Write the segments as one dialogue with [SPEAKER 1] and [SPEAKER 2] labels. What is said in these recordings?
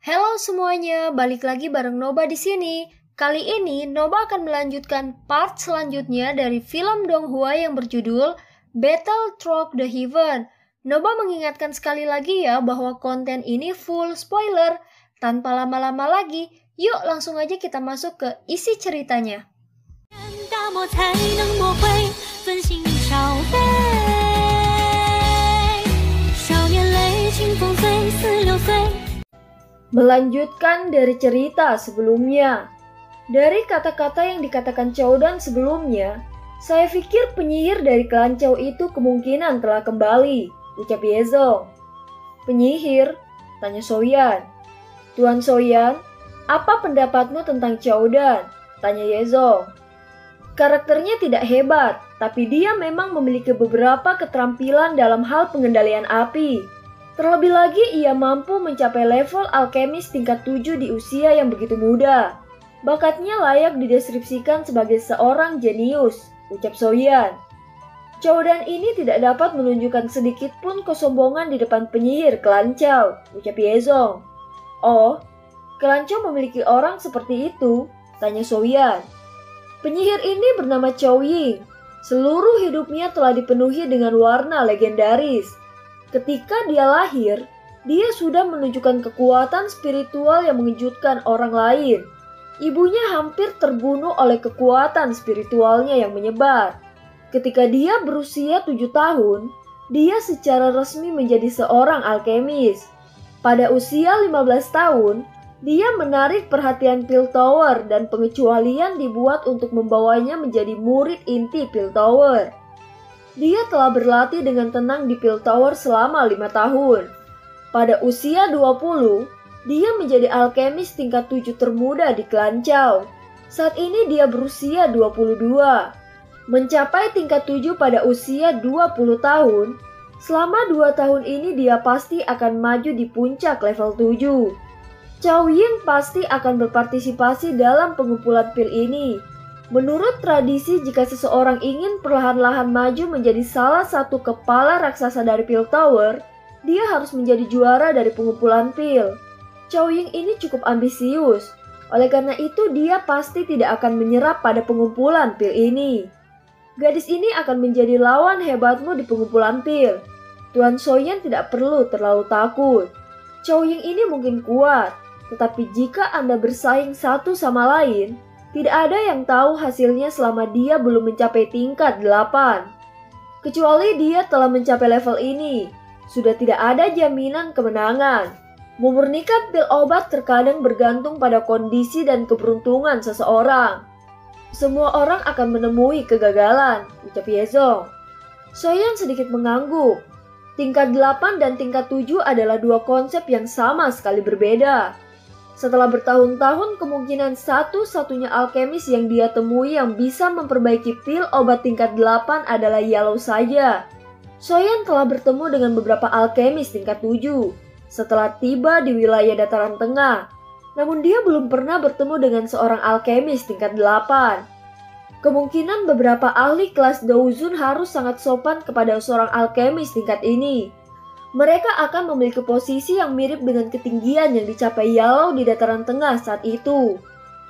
[SPEAKER 1] Halo semuanya, balik lagi bareng Noba di sini. Kali ini Noba akan melanjutkan part selanjutnya dari film Donghua yang berjudul Battle Through the Heaven. Noba mengingatkan sekali lagi ya bahwa konten ini full spoiler. Tanpa lama-lama lagi, yuk langsung aja kita masuk ke isi ceritanya. Melanjutkan dari cerita sebelumnya. Dari kata-kata yang dikatakan Chowdan sebelumnya, saya pikir penyihir dari klan Chow itu kemungkinan telah kembali, ucap Yezong. Penyihir? Tanya Soyan. Tuan Soyan, apa pendapatmu tentang Chowdan? Tanya Yezong. Karakternya tidak hebat, tapi dia memang memiliki beberapa keterampilan dalam hal pengendalian api. Terlebih lagi ia mampu mencapai level alkemis tingkat 7 di usia yang begitu muda. Bakatnya layak dideskripsikan sebagai seorang jenius, ucap Soyan. Chowdan ini tidak dapat menunjukkan sedikit pun kesombongan di depan penyihir klan Chow, ucap Yezong. Oh, klan Chow memiliki orang seperti itu? Tanya Soyan. Penyihir ini bernama Chow Ying. Seluruh hidupnya telah dipenuhi dengan warna legendaris. Ketika dia lahir, dia sudah menunjukkan kekuatan spiritual yang mengejutkan orang lain. Ibunya hampir terbunuh oleh kekuatan spiritualnya yang menyebar. Ketika dia berusia 7 tahun, dia secara resmi menjadi seorang alkemis. Pada usia 15 tahun, dia menarik perhatian Piltover dan pengecualian dibuat untuk membawanya menjadi murid inti Piltover. Dia telah berlatih dengan tenang di Piltover selama 5 tahun. Pada usia 20, dia menjadi alkemis tingkat 7 termuda di klan Chow. Saat ini dia berusia 22. Mencapai tingkat 7 pada usia 20 tahun, selama 2 tahun ini dia pasti akan maju di puncak level 7. Chow Ying pasti akan berpartisipasi dalam pengumpulan pil ini. Menurut tradisi, jika seseorang ingin perlahan-lahan maju menjadi salah satu kepala raksasa dari Piltover, dia harus menjadi juara dari pengumpulan pil. Chow Ying ini cukup ambisius, oleh karena itu dia pasti tidak akan menyerah pada pengumpulan pil ini. Gadis ini akan menjadi lawan hebatmu di pengumpulan pil. Tuan Soyan tidak perlu terlalu takut. Chow Ying ini mungkin kuat, tetapi jika Anda bersaing satu sama lain, tidak ada yang tahu hasilnya selama dia belum mencapai tingkat 8. Kecuali dia telah mencapai level ini, sudah tidak ada jaminan kemenangan. Memurnikan pil obat terkadang bergantung pada kondisi dan keberuntungan seseorang. Semua orang akan menemui kegagalan, ucap Yezong. Soyan sedikit mengangguk. Tingkat 8 dan tingkat 7 adalah dua konsep yang sama sekali berbeda. Setelah bertahun-tahun, kemungkinan satu-satunya alkemis yang dia temui yang bisa memperbaiki pil obat tingkat 8 adalah Yellow saja. Soyan telah bertemu dengan beberapa alkemis tingkat 7 setelah tiba di wilayah dataran tengah. Namun dia belum pernah bertemu dengan seorang alkemis tingkat 8. Kemungkinan beberapa ahli kelas Douzun harus sangat sopan kepada seorang alkemis tingkat ini. Mereka akan memiliki posisi yang mirip dengan ketinggian yang dicapai Yellow di dataran tengah saat itu.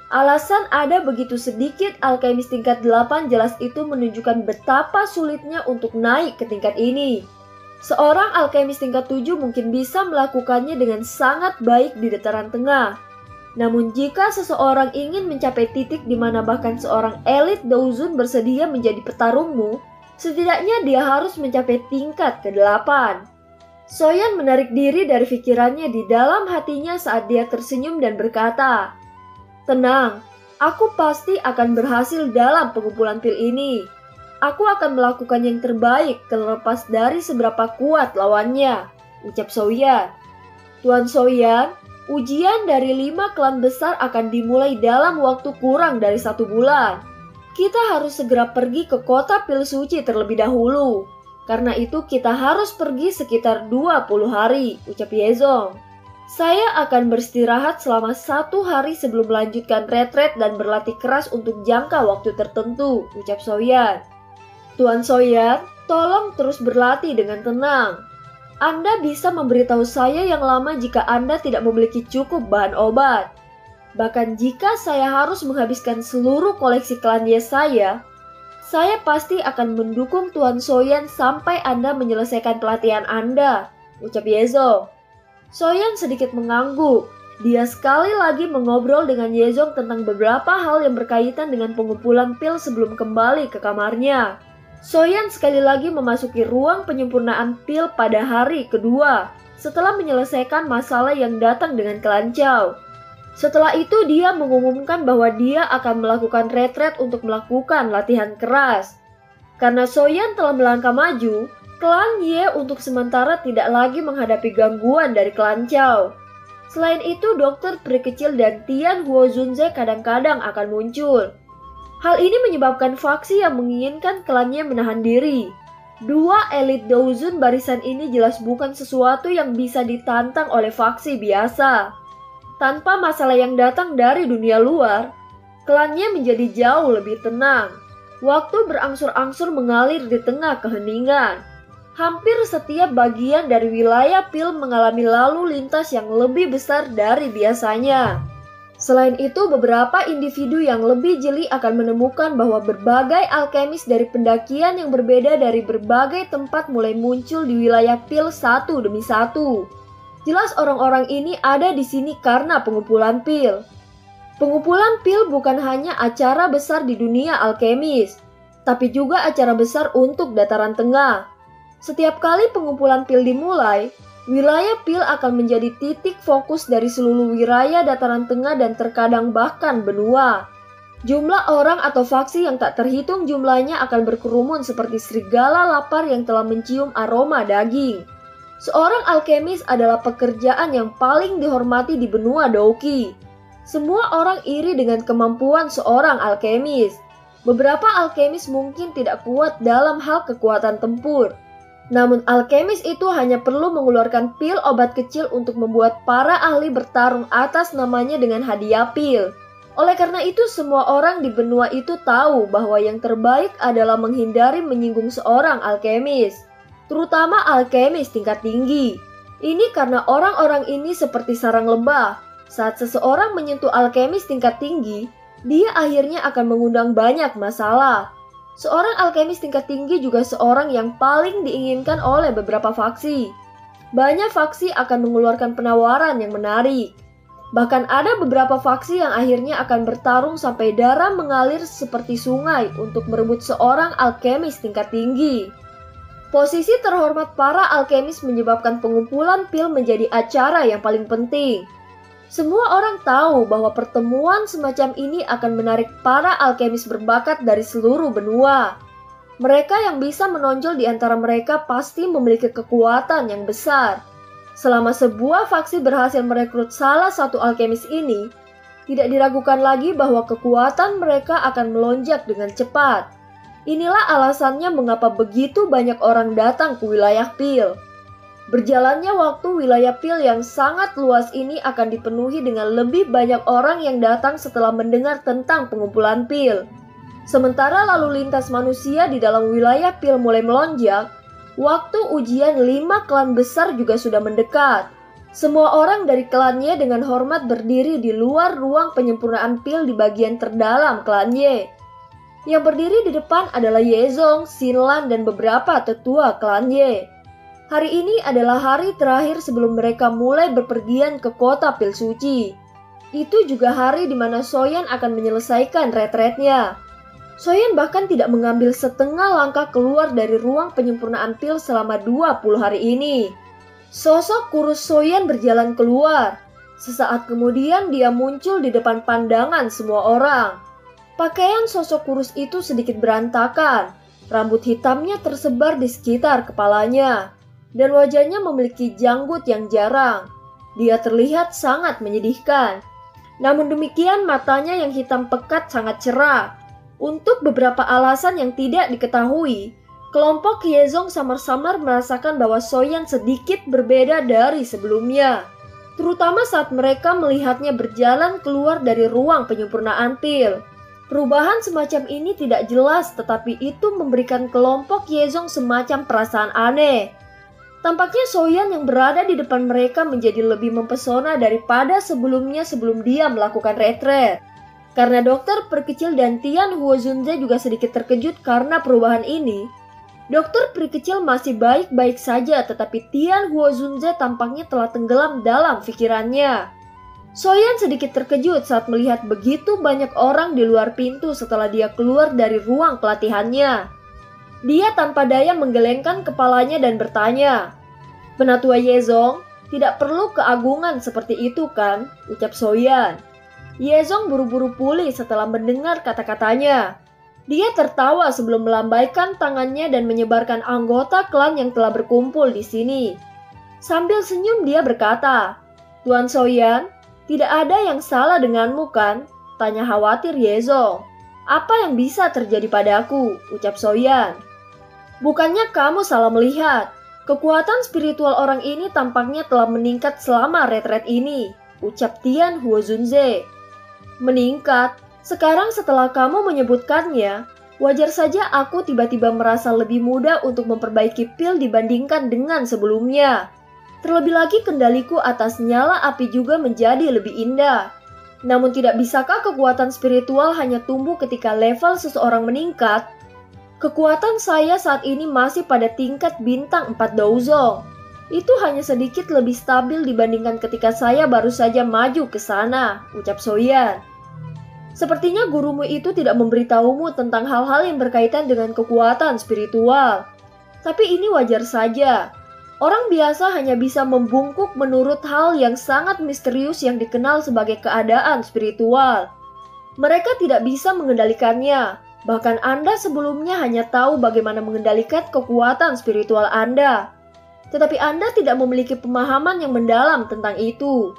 [SPEAKER 1] Alasan ada begitu sedikit alkemis tingkat 8 jelas itu menunjukkan betapa sulitnya untuk naik ke tingkat ini. Seorang alkemis tingkat 7 mungkin bisa melakukannya dengan sangat baik di dataran tengah. Namun jika seseorang ingin mencapai titik di mana bahkan seorang elit Douzun bersedia menjadi petarungmu, setidaknya dia harus mencapai tingkat ke-8. Soyan menarik diri dari pikirannya di dalam hatinya saat dia tersenyum dan berkata, "Tenang, aku pasti akan berhasil dalam pengumpulan pil ini. Aku akan melakukan yang terbaik terlepas dari seberapa kuat lawannya," ucap Soyan. Tuan Soyan, ujian dari 5 klan besar akan dimulai dalam waktu kurang dari 1 bulan. Kita harus segera pergi ke kota pil suci terlebih dahulu. Karena itu kita harus pergi sekitar 20 hari, ucap Yezong. Saya akan beristirahat selama 1 hari sebelum melanjutkan retret dan berlatih keras untuk jangka waktu tertentu, ucap Soyan. Tuan Soyan, tolong terus berlatih dengan tenang. Anda bisa memberitahu saya yang lama jika Anda tidak memiliki cukup bahan obat. Bahkan jika saya harus menghabiskan seluruh koleksi klan Ye saya pasti akan mendukung Tuan Soyan sampai Anda menyelesaikan pelatihan Anda, ucap Yezong. Soyan sedikit mengangguk. Dia sekali lagi mengobrol dengan Yezong tentang beberapa hal yang berkaitan dengan pengumpulan pil sebelum kembali ke kamarnya. Soyan sekali lagi memasuki ruang penyempurnaan pil pada hari kedua setelah menyelesaikan masalah yang datang dengan klan Chow. Setelah itu dia mengumumkan bahwa dia akan melakukan retret untuk melakukan latihan keras. Karena Soyan telah melangkah maju, klan Ye untuk sementara tidak lagi menghadapi gangguan dari klan Chow. Selain itu, dokter peri kecil dan Tian Huo Zunze kadang-kadang akan muncul. Hal ini menyebabkan faksi yang menginginkan klan Ye menahan diri. Dua elit Douzun barisan ini jelas bukan sesuatu yang bisa ditantang oleh faksi biasa. Tanpa masalah yang datang dari dunia luar, klannya menjadi jauh lebih tenang. Waktu berangsur-angsur mengalir di tengah keheningan. Hampir setiap bagian dari wilayah pil mengalami lalu lintas yang lebih besar dari biasanya. Selain itu, beberapa individu yang lebih jeli akan menemukan bahwa berbagai alkemis dari pendakian yang berbeda dari berbagai tempat mulai muncul di wilayah pil satu demi satu. Jelas orang-orang ini ada di sini karena pengumpulan pil. Pengumpulan pil bukan hanya acara besar di dunia alkemis, tapi juga acara besar untuk dataran tengah. Setiap kali pengumpulan pil dimulai, wilayah pil akan menjadi titik fokus dari seluruh wilayah dataran tengah dan terkadang bahkan benua. Jumlah orang atau faksi yang tak terhitung jumlahnya akan berkerumun seperti serigala lapar yang telah mencium aroma daging. Seorang alkemis adalah pekerjaan yang paling dihormati di benua Douqi. Semua orang iri dengan kemampuan seorang alkemis. Beberapa alkemis mungkin tidak kuat dalam hal kekuatan tempur. Namun alkemis itu hanya perlu mengeluarkan pil obat kecil untuk membuat para ahli bertarung atas namanya dengan hadiah pil. Oleh karena itu semua orang di benua itu tahu bahwa yang terbaik adalah menghindari menyinggung seorang alkemis. Terutama alkemis tingkat tinggi. Ini karena orang-orang ini seperti sarang lebah. Saat seseorang menyentuh alkemis tingkat tinggi, dia akhirnya akan mengundang banyak masalah. Seorang alkemis tingkat tinggi juga seorang yang paling diinginkan oleh beberapa faksi. Banyak faksi akan mengeluarkan penawaran yang menarik. Bahkan ada beberapa faksi yang akhirnya akan bertarung sampai darah mengalir seperti sungai untuk merebut seorang alkemis tingkat tinggi. Posisi terhormat para alkemis menyebabkan pengumpulan pil menjadi acara yang paling penting. Semua orang tahu bahwa pertemuan semacam ini akan menarik para alkemis berbakat dari seluruh benua. Mereka yang bisa menonjol di antara mereka pasti memiliki kekuatan yang besar. Selama sebuah faksi berhasil merekrut salah satu alkemis ini, tidak diragukan lagi bahwa kekuatan mereka akan melonjak dengan cepat. Inilah alasannya mengapa begitu banyak orang datang ke wilayah pil. Berjalannya waktu, wilayah pil yang sangat luas ini akan dipenuhi dengan lebih banyak orang yang datang setelah mendengar tentang pengumpulan pil. Sementara lalu lintas manusia di dalam wilayah pil mulai melonjak, waktu ujian 5 klan besar juga sudah mendekat. Semua orang dari klannya dengan hormat berdiri di luar ruang penyempurnaan pil di bagian terdalam klannya. Yang berdiri di depan adalah Yezong, Xinlan, dan beberapa tetua klan Ye. Hari ini adalah hari terakhir sebelum mereka mulai berpergian ke kota pil suci. Itu juga hari di mana Soyan akan menyelesaikan retretnya. Soyan bahkan tidak mengambil setengah langkah keluar dari ruang penyempurnaan pil selama 20 hari ini. Sosok kurus Soyan berjalan keluar. Sesaat kemudian dia muncul di depan pandangan semua orang. Pakaian sosok kurus itu sedikit berantakan. Rambut hitamnya tersebar di sekitar kepalanya. Dan wajahnya memiliki janggut yang jarang. Dia terlihat sangat menyedihkan. Namun demikian matanya yang hitam pekat sangat cerah. Untuk beberapa alasan yang tidak diketahui, kelompok Yezong samar-samar merasakan bahwa Soyan sedikit berbeda dari sebelumnya. Terutama saat mereka melihatnya berjalan keluar dari ruang penyempurnaan pil. Perubahan semacam ini tidak jelas, tetapi itu memberikan kelompok Yezong semacam perasaan aneh. Tampaknya Soyan yang berada di depan mereka menjadi lebih mempesona daripada sebelumnya sebelum dia melakukan retret. Karena dokter perkecil dan Tian Huozunze juga sedikit terkejut karena perubahan ini, dokter perkecil masih baik-baik saja, tetapi Tian Huozunze tampaknya telah tenggelam dalam pikirannya. Soyan sedikit terkejut saat melihat begitu banyak orang di luar pintu setelah dia keluar dari ruang pelatihannya. Dia tanpa daya menggelengkan kepalanya dan bertanya, "Penatua Yezong, tidak perlu keagungan seperti itu kan?" ucap Soyan. Yezong buru-buru pulih setelah mendengar kata-katanya. Dia tertawa sebelum melambaikan tangannya dan menyebarkan anggota klan yang telah berkumpul di sini. Sambil senyum dia berkata, "Tuan Soyan, tidak ada yang salah denganmu kan?" tanya khawatir Yezong. "Apa yang bisa terjadi padaku?" ucap Soyan. "Bukannya kamu salah melihat. Kekuatan spiritual orang ini tampaknya telah meningkat selama retret ini," ucap Tian Huozunze. "Meningkat? Sekarang setelah kamu menyebutkannya, wajar saja aku tiba-tiba merasa lebih mudah untuk memperbaiki pil dibandingkan dengan sebelumnya. Terlebih lagi kendaliku atas nyala api juga menjadi lebih indah. Namun tidak bisakah kekuatan spiritual hanya tumbuh ketika level seseorang meningkat? Kekuatan saya saat ini masih pada tingkat bintang 4 Douzong. Itu hanya sedikit lebih stabil dibandingkan ketika saya baru saja maju ke sana," ucap Soyan. "Sepertinya gurumu itu tidak memberitahumu tentang hal-hal yang berkaitan dengan kekuatan spiritual. Tapi ini wajar saja. Orang biasa hanya bisa membungkuk menurut hal yang sangat misterius yang dikenal sebagai keadaan spiritual. Mereka tidak bisa mengendalikannya. Bahkan Anda sebelumnya hanya tahu bagaimana mengendalikan kekuatan spiritual Anda. Tetapi Anda tidak memiliki pemahaman yang mendalam tentang itu.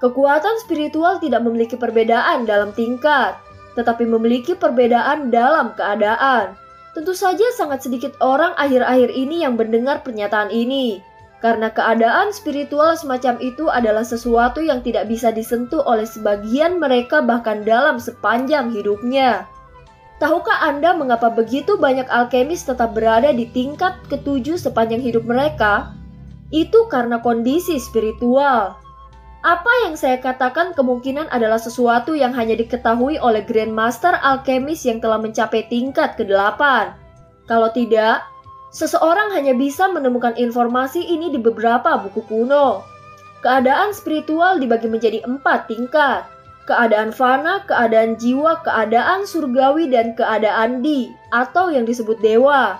[SPEAKER 1] Kekuatan spiritual tidak memiliki perbedaan dalam tingkat, tetapi memiliki perbedaan dalam keadaan. Tentu saja sangat sedikit orang akhir-akhir ini yang mendengar pernyataan ini, karena keadaan spiritual semacam itu adalah sesuatu yang tidak bisa disentuh oleh sebagian mereka bahkan dalam sepanjang hidupnya. Tahukah Anda mengapa begitu banyak alkemis tetap berada di tingkat ke-7 sepanjang hidup mereka? Itu karena kondisi spiritual. Apa yang saya katakan kemungkinan adalah sesuatu yang hanya diketahui oleh Grandmaster Alkemis yang telah mencapai tingkat ke-8. Kalau tidak, seseorang hanya bisa menemukan informasi ini di beberapa buku kuno. Keadaan spiritual dibagi menjadi 4 tingkat. Keadaan fana, keadaan jiwa, keadaan surgawi, dan keadaan di, atau yang disebut dewa.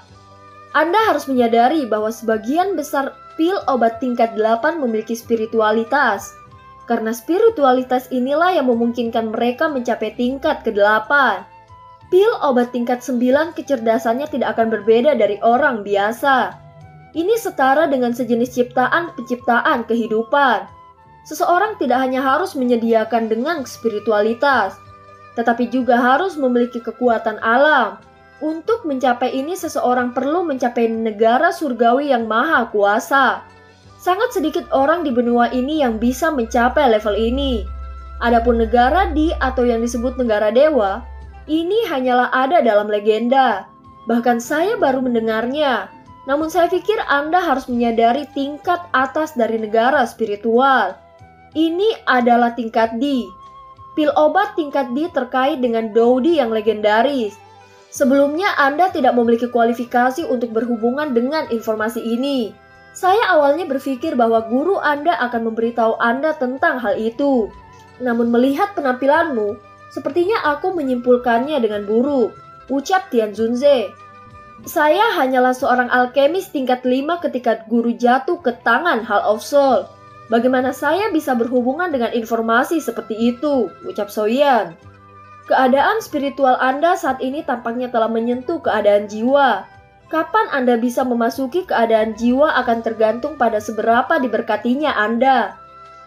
[SPEAKER 1] Anda harus menyadari bahwa sebagian besar pil obat tingkat 8 memiliki spiritualitas. Karena spiritualitas inilah yang memungkinkan mereka mencapai tingkat ke-8. Pil obat tingkat 9 kecerdasannya tidak akan berbeda dari orang biasa. Ini setara dengan sejenis ciptaan penciptaan kehidupan. Seseorang tidak hanya harus menyediakan dengan spiritualitas, tetapi juga harus memiliki kekuatan alam. Untuk mencapai ini seseorang perlu mencapai negara surgawi yang maha kuasa. Sangat sedikit orang di benua ini yang bisa mencapai level ini. Adapun negara di atau yang disebut negara dewa, ini hanyalah ada dalam legenda. Bahkan saya baru mendengarnya. Namun saya pikir Anda harus menyadari tingkat atas dari negara spiritual. Ini adalah tingkat D. Pil obat tingkat D terkait dengan Doudi yang legendaris. Sebelumnya Anda tidak memiliki kualifikasi untuk berhubungan dengan informasi ini. Saya awalnya berpikir bahwa guru Anda akan memberitahu Anda tentang hal itu. Namun melihat penampilanmu, sepertinya aku menyimpulkannya dengan buruk, ucap Tian Zunze. Saya hanyalah seorang alkemis tingkat 5 ketika guru jatuh ke tangan Hall of Soul. Bagaimana saya bisa berhubungan dengan informasi seperti itu, ucap Soyan. Keadaan spiritual Anda saat ini tampaknya telah menyentuh keadaan jiwa. Kapan Anda bisa memasuki keadaan jiwa akan tergantung pada seberapa diberkatinya Anda.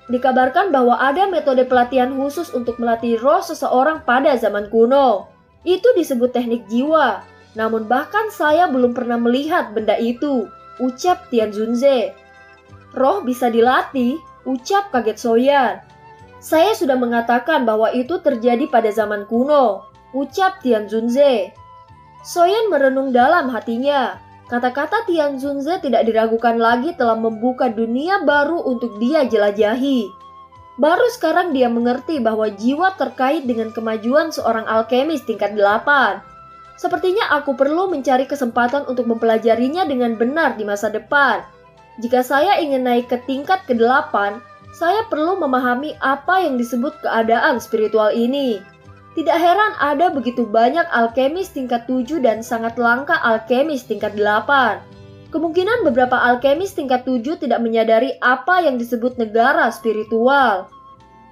[SPEAKER 1] Dikabarkan bahwa ada metode pelatihan khusus untuk melatih roh seseorang pada zaman kuno. Itu disebut teknik jiwa. Namun bahkan saya belum pernah melihat benda itu, ucap Tian Zunze. Roh bisa dilatih, ucap kaget Soyan. Saya sudah mengatakan bahwa itu terjadi pada zaman kuno, ucap Tian Zunze. Soyan merenung dalam hatinya. Kata-kata Tian Zunze tidak diragukan lagi telah membuka dunia baru untuk dia jelajahi. Baru sekarang dia mengerti bahwa jiwa terkait dengan kemajuan seorang alkemis tingkat 8. Sepertinya aku perlu mencari kesempatan untuk mempelajarinya dengan benar di masa depan. Jika saya ingin naik ke tingkat ke-8, saya perlu memahami apa yang disebut keadaan spiritual ini. Tidak heran ada begitu banyak alkemis tingkat 7 dan sangat langka alkemis tingkat 8. Kemungkinan beberapa alkemis tingkat 7 tidak menyadari apa yang disebut negara spiritual.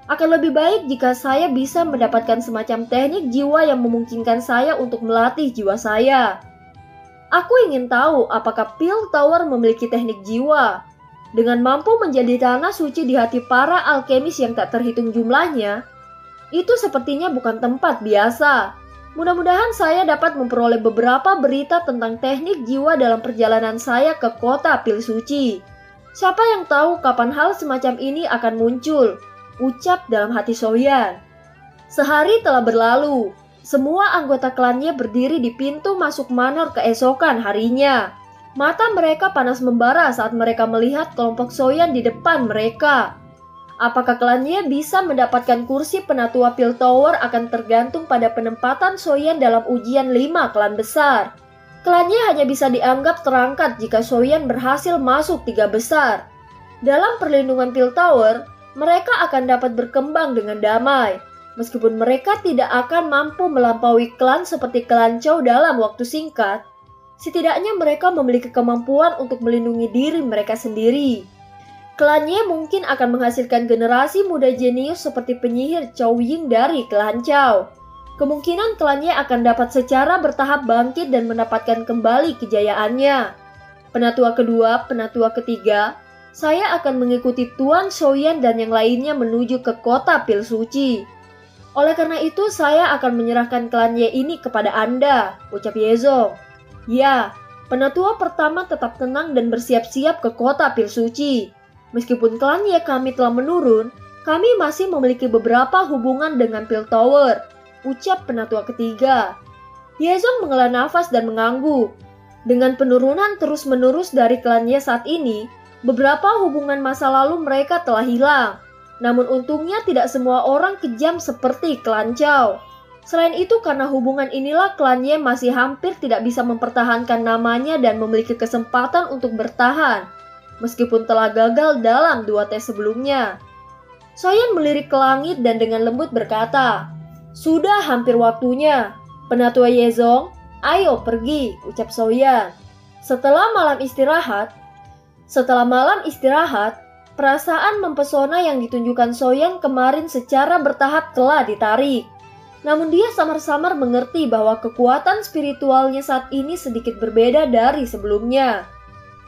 [SPEAKER 1] Akan lebih baik jika saya bisa mendapatkan semacam teknik jiwa yang memungkinkan saya untuk melatih jiwa saya. Aku ingin tahu apakah Pil Tower memiliki teknik jiwa. Dengan mampu menjadi tanah suci di hati para alkemis yang tak terhitung jumlahnya, itu sepertinya bukan tempat biasa. Mudah-mudahan saya dapat memperoleh beberapa berita tentang teknik jiwa dalam perjalanan saya ke kota Pil Suci. Siapa yang tahu kapan hal semacam ini akan muncul, ucap dalam hati Soyan. Sehari telah berlalu. Semua anggota klannya berdiri di pintu masuk manor keesokan harinya. Mata mereka panas membara saat mereka melihat kelompok Soyan di depan mereka. Apakah klannya bisa mendapatkan kursi penatua Pil Tower akan tergantung pada penempatan Soyan dalam ujian 5 klan besar. Klannya hanya bisa dianggap terangkat jika Soyan berhasil masuk 3 besar. Dalam perlindungan Pil Tower, mereka akan dapat berkembang dengan damai. Meskipun mereka tidak akan mampu melampaui klan seperti klan Chow dalam waktu singkat, setidaknya mereka memiliki kemampuan untuk melindungi diri mereka sendiri. Klannya mungkin akan menghasilkan generasi muda jenius seperti penyihir Chow Ying dari klan Chow. Kemungkinan klannya akan dapat secara bertahap bangkit dan mendapatkan kembali kejayaannya. Penatua kedua, penatua ketiga, saya akan mengikuti Tuan Soyan dan yang lainnya menuju ke kota Pil Suci. Oleh karena itu saya akan menyerahkan klannya ini kepada Anda, ucap Yezong. Ya, penatua pertama tetap tenang dan bersiap-siap ke kota Pil Suci. Meskipun klannya kami telah menurun, kami masih memiliki beberapa hubungan dengan Pil Tower, ucap penatua ketiga. Yezong menghela nafas dan mengangguk. Dengan penurunan terus-menerus dari klannya saat ini, beberapa hubungan masa lalu mereka telah hilang. Namun untungnya tidak semua orang kejam seperti klan Chow. Selain itu karena hubungan inilah klannya masih hampir tidak bisa mempertahankan namanya dan memiliki kesempatan untuk bertahan. Meskipun telah gagal dalam 2 tes sebelumnya. Soyan melirik ke langit dan dengan lembut berkata, "Sudah hampir waktunya. Penatua Yezong, ayo pergi," ucap Soyan. Setelah malam istirahat, perasaan mempesona yang ditunjukkan Soyan kemarin secara bertahap telah ditarik. Namun dia samar-samar mengerti bahwa kekuatan spiritualnya saat ini sedikit berbeda dari sebelumnya.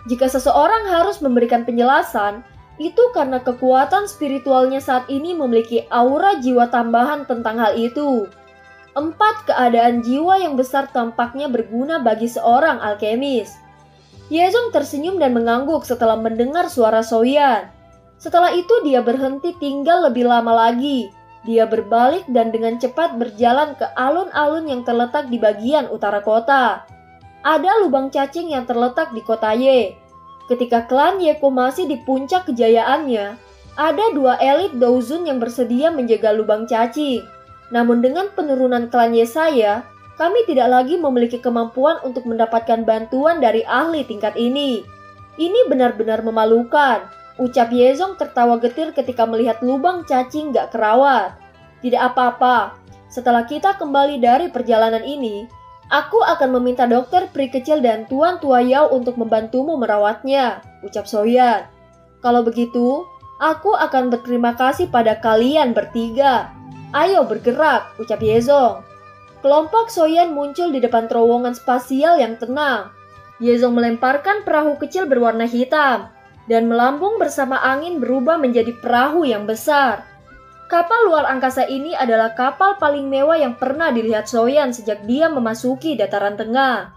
[SPEAKER 1] Jika seseorang harus memberikan penjelasan, itu karena kekuatan spiritualnya saat ini memiliki aura jiwa tambahan tentang hal itu. 4 keadaan jiwa yang besar tampaknya berguna bagi seorang alkemis. Yezong tersenyum dan mengangguk setelah mendengar suara Soyan. Setelah itu dia berhenti tinggal lebih lama lagi. Dia berbalik dan dengan cepat berjalan ke alun-alun yang terletak di bagian utara kota. Ada lubang cacing yang terletak di kota Ye. Ketika klan Yeko masih di puncak kejayaannya, ada 2 elit Douzun yang bersedia menjaga lubang cacing. Namun dengan penurunan klan Yesaya, kami tidak lagi memiliki kemampuan untuk mendapatkan bantuan dari ahli tingkat ini. Ini benar-benar memalukan, ucap Yezong tertawa getir ketika melihat lubang cacing gak kerawat. Tidak apa-apa, setelah kita kembali dari perjalanan ini, aku akan meminta dokter pri kecil dan Tuan Tua Yao untuk membantumu merawatnya, ucap Soyan. Kalau begitu, aku akan berterima kasih pada kalian bertiga. Ayo bergerak, ucap Yezong. Kelompok Soyan muncul di depan terowongan spasial yang tenang. Yezong melemparkan perahu kecil berwarna hitam, dan melambung bersama angin berubah menjadi perahu yang besar. Kapal luar angkasa ini adalah kapal paling mewah yang pernah dilihat Soyan sejak dia memasuki dataran tengah.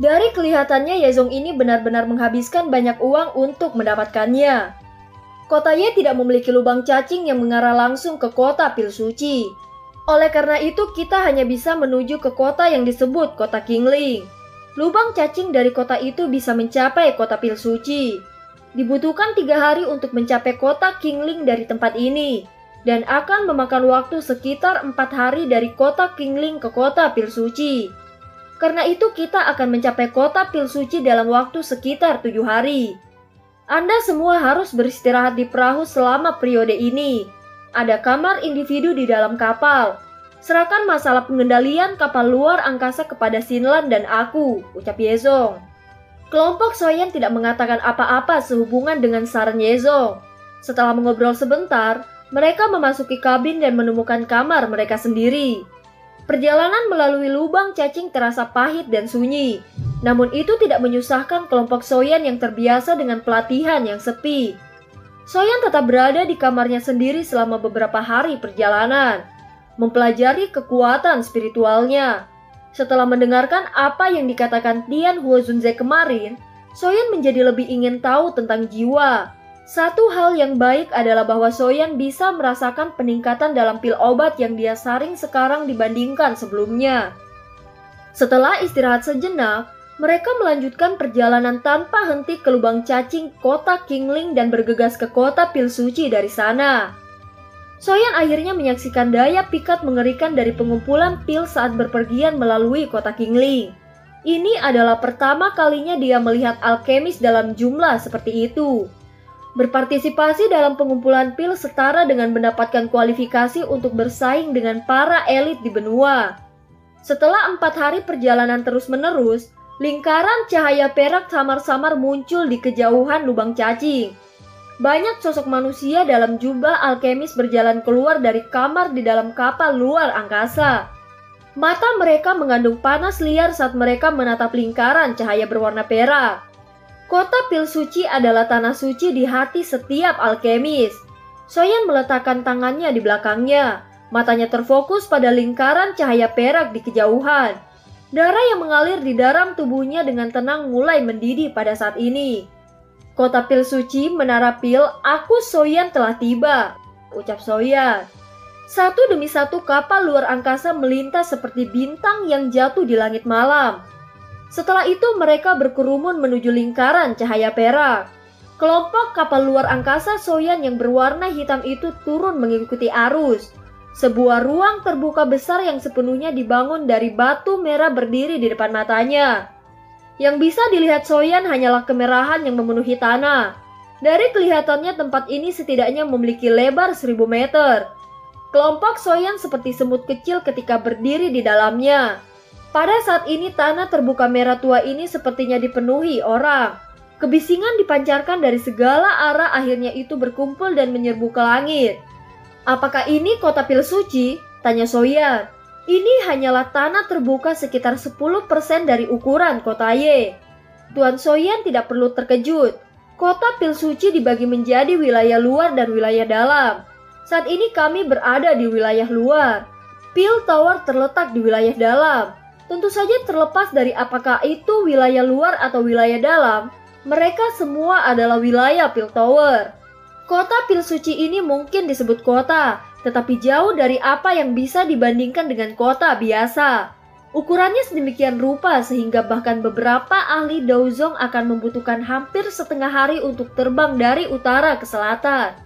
[SPEAKER 1] Dari kelihatannya Yezong ini benar-benar menghabiskan banyak uang untuk mendapatkannya. Kota Ye tidak memiliki lubang cacing yang mengarah langsung ke kota Pil Suci. Oleh karena itu kita hanya bisa menuju ke kota yang disebut kota Qingling. Lubang cacing dari kota itu bisa mencapai kota pil suci. Dibutuhkan 3 hari untuk mencapai kota Qingling dari tempat ini, dan akan memakan waktu sekitar 4 hari dari kota Qingling ke kota pil suci. Karena itu kita akan mencapai kota pil suci dalam waktu sekitar 7 hari. Anda semua harus beristirahat di perahu selama periode ini. Ada kamar individu di dalam kapal. Serahkan masalah pengendalian kapal luar angkasa kepada Xinlan dan aku, ucap Yezong. Kelompok Soyan tidak mengatakan apa-apa sehubungan dengan saran Yezong. Setelah mengobrol sebentar, mereka memasuki kabin dan menemukan kamar mereka sendiri. Perjalanan melalui lubang cacing terasa pahit dan sunyi. Namun itu tidak menyusahkan kelompok Soyan yang terbiasa dengan pelatihan yang sepi. Soyan tetap berada di kamarnya sendiri selama beberapa hari perjalanan, mempelajari kekuatan spiritualnya. Setelah mendengarkan apa yang dikatakan Tian Huozunze kemarin, Soyan menjadi lebih ingin tahu tentang jiwa. Satu hal yang baik adalah bahwa Soyan bisa merasakan peningkatan dalam pil obat yang dia saring sekarang dibandingkan sebelumnya. Setelah istirahat sejenak, mereka melanjutkan perjalanan tanpa henti ke lubang cacing kota Qingling dan bergegas ke kota pil suci dari sana. Soyan akhirnya menyaksikan daya pikat mengerikan dari pengumpulan pil saat berpergian melalui kota Qingling. Ini adalah pertama kalinya dia melihat alkemis dalam jumlah seperti itu. Berpartisipasi dalam pengumpulan pil setara dengan mendapatkan kualifikasi untuk bersaing dengan para elit di benua. Setelah 4 hari perjalanan terus-menerus, lingkaran cahaya perak samar-samar muncul di kejauhan lubang cacing. Banyak sosok manusia dalam jubah alkemis berjalan keluar dari kamar di dalam kapal luar angkasa. Mata mereka mengandung panas liar saat mereka menatap lingkaran cahaya berwarna perak. Kota pil suci adalah tanah suci di hati setiap alkemis. Soyan meletakkan tangannya di belakangnya. Matanya terfokus pada lingkaran cahaya perak di kejauhan. Darah yang mengalir di dalam tubuhnya dengan tenang mulai mendidih pada saat ini. Kota pil suci, menara pil, aku Soyan telah tiba, ucap Soyan. Satu demi satu kapal luar angkasa melintas seperti bintang yang jatuh di langit malam. Setelah itu mereka berkerumun menuju lingkaran cahaya perak. Kelompok kapal luar angkasa Soyan yang berwarna hitam itu turun mengikuti arus. Sebuah ruang terbuka besar yang sepenuhnya dibangun dari batu merah berdiri di depan matanya. Yang bisa dilihat Soyan hanyalah kemerahan yang memenuhi tanah. Dari kelihatannya tempat ini setidaknya memiliki lebar 1000 meter. Kelompok Soyan seperti semut kecil ketika berdiri di dalamnya. Pada saat ini tanah terbuka merah tua ini sepertinya dipenuhi orang. Kebisingan dipancarkan dari segala arah, akhirnya itu berkumpul dan menyerbu ke langit. Apakah ini kota pil suci? Tanya Soyan. Ini hanyalah tanah terbuka sekitar 10% dari ukuran kota Ye. Tuan Soyan tidak perlu terkejut. Kota pil suci dibagi menjadi wilayah luar dan wilayah dalam. Saat ini kami berada di wilayah luar. Pil Tower terletak di wilayah dalam. Tentu saja terlepas dari apakah itu wilayah luar atau wilayah dalam, mereka semua adalah wilayah Pil Tower. Kota pil suci ini mungkin disebut kota, tetapi jauh dari apa yang bisa dibandingkan dengan kota biasa. Ukurannya sedemikian rupa sehingga bahkan beberapa ahli Daozong akan membutuhkan hampir setengah hari untuk terbang dari utara ke selatan.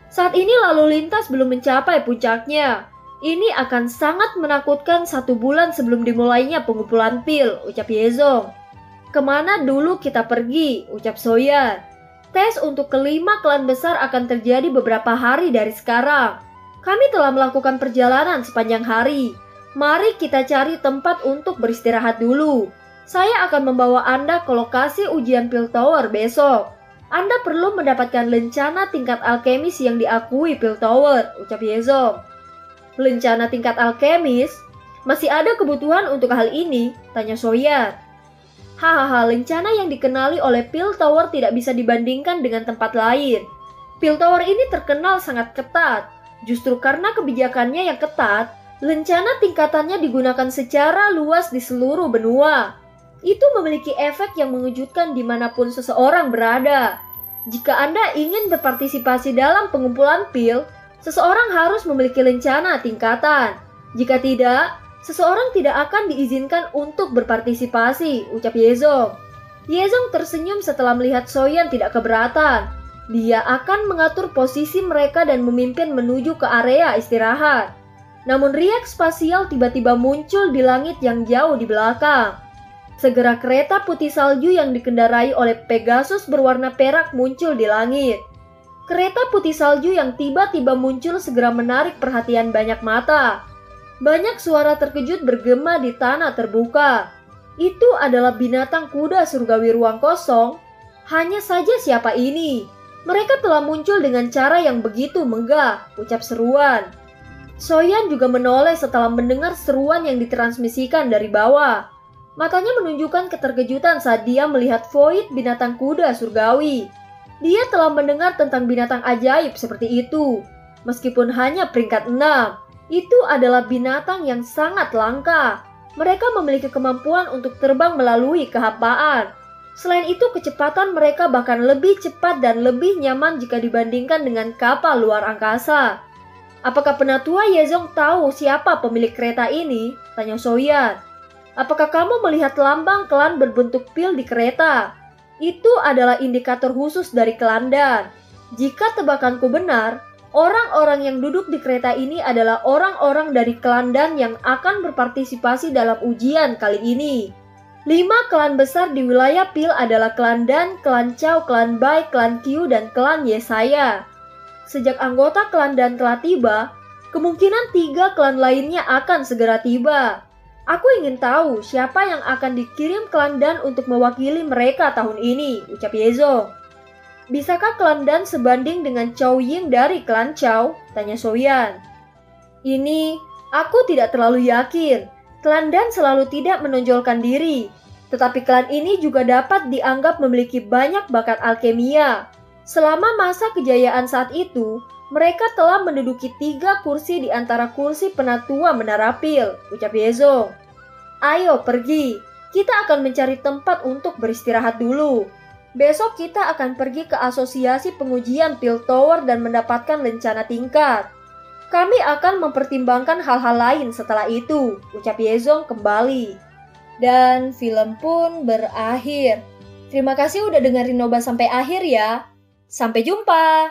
[SPEAKER 1] Saat ini lalu lintas belum mencapai puncaknya. Ini akan sangat menakutkan 1 bulan sebelum dimulainya pengumpulan pil, ucap Yezong. Kemana dulu kita pergi, ucap Soyan. Tes untuk kelima klan besar akan terjadi beberapa hari dari sekarang. Kami telah melakukan perjalanan sepanjang hari. Mari kita cari tempat untuk beristirahat dulu. Saya akan membawa Anda ke lokasi ujian Pil Tower besok. Anda perlu mendapatkan lencana tingkat alkemis yang diakui Pil Tower, ucap Yezong. Lencana tingkat alkemis? Masih ada kebutuhan untuk hal ini? Tanya Soyan. Hahaha, lencana yang dikenali oleh Pil Tower tidak bisa dibandingkan dengan tempat lain. Pil Tower ini terkenal sangat ketat. Justru karena kebijakannya yang ketat, lencana tingkatannya digunakan secara luas di seluruh benua. Itu memiliki efek yang mengejutkan dimanapun seseorang berada. Jika Anda ingin berpartisipasi dalam pengumpulan pil, seseorang harus memiliki lencana tingkatan. Jika tidak, Seseorang tidak akan diizinkan untuk berpartisipasi, ucap Yezong. Yezong tersenyum setelah melihat Soyan tidak keberatan. Dia akan mengatur posisi mereka dan memimpin menuju ke area istirahat. Namun riak spasial tiba-tiba muncul di langit yang jauh di belakang. Segera kereta putih salju yang dikendarai oleh Pegasus berwarna perak muncul di langit. Kereta putih salju yang tiba-tiba muncul segera menarik perhatian banyak mata. Banyak suara terkejut bergema di tanah terbuka. Itu adalah binatang kuda surgawi ruang kosong. Hanya saja siapa ini? Mereka telah muncul dengan cara yang begitu megah, ucap seruan. Soyan juga menoleh setelah mendengar seruan yang ditransmisikan dari bawah. Matanya menunjukkan keterkejutan saat dia melihat Void binatang kuda surgawi. Dia telah mendengar tentang binatang ajaib seperti itu. Meskipun hanya peringkat 6, itu adalah binatang yang sangat langka. Mereka memiliki kemampuan untuk terbang melalui kehampaan. Selain itu, kecepatan mereka bahkan lebih cepat dan lebih nyaman jika dibandingkan dengan kapal luar angkasa. Apakah penatua Yezong tahu siapa pemilik kereta ini? Tanya Soyan. Apakah kamu melihat lambang klan berbentuk pil di kereta? Itu adalah indikator khusus dari klan Dan. Jika tebakanku benar, orang-orang yang duduk di kereta ini adalah orang-orang dari klan Dan yang akan berpartisipasi dalam ujian kali ini. 5 klan besar di wilayah Pil adalah klan Dan, klan Chow, klan Bai, klan Qiu, dan klan Yesaya. Sejak anggota klan Dan telah tiba, kemungkinan 3 klan lainnya akan segera tiba. Aku ingin tahu siapa yang akan dikirim klan Dan untuk mewakili mereka tahun ini, ucap Yezong. Bisakah klan Dan sebanding dengan Chow Ying dari klan Chow? Tanya Soyan. Ini, aku tidak terlalu yakin. Klan Dan selalu tidak menonjolkan diri. Tetapi klan ini juga dapat dianggap memiliki banyak bakat alkemia. Selama masa kejayaan saat itu, mereka telah menduduki 3 kursi di antara kursi penatua Menara Pil, ucap Yezong. Ayo pergi, kita akan mencari tempat untuk beristirahat dulu. Besok kita akan pergi ke asosiasi pengujian Pil Tower dan mendapatkan lencana tingkat. Kami akan mempertimbangkan hal-hal lain setelah itu, ucap Yezong kembali. Dan film pun berakhir. Terima kasih udah dengerin Noba sampai akhir ya. Sampai jumpa.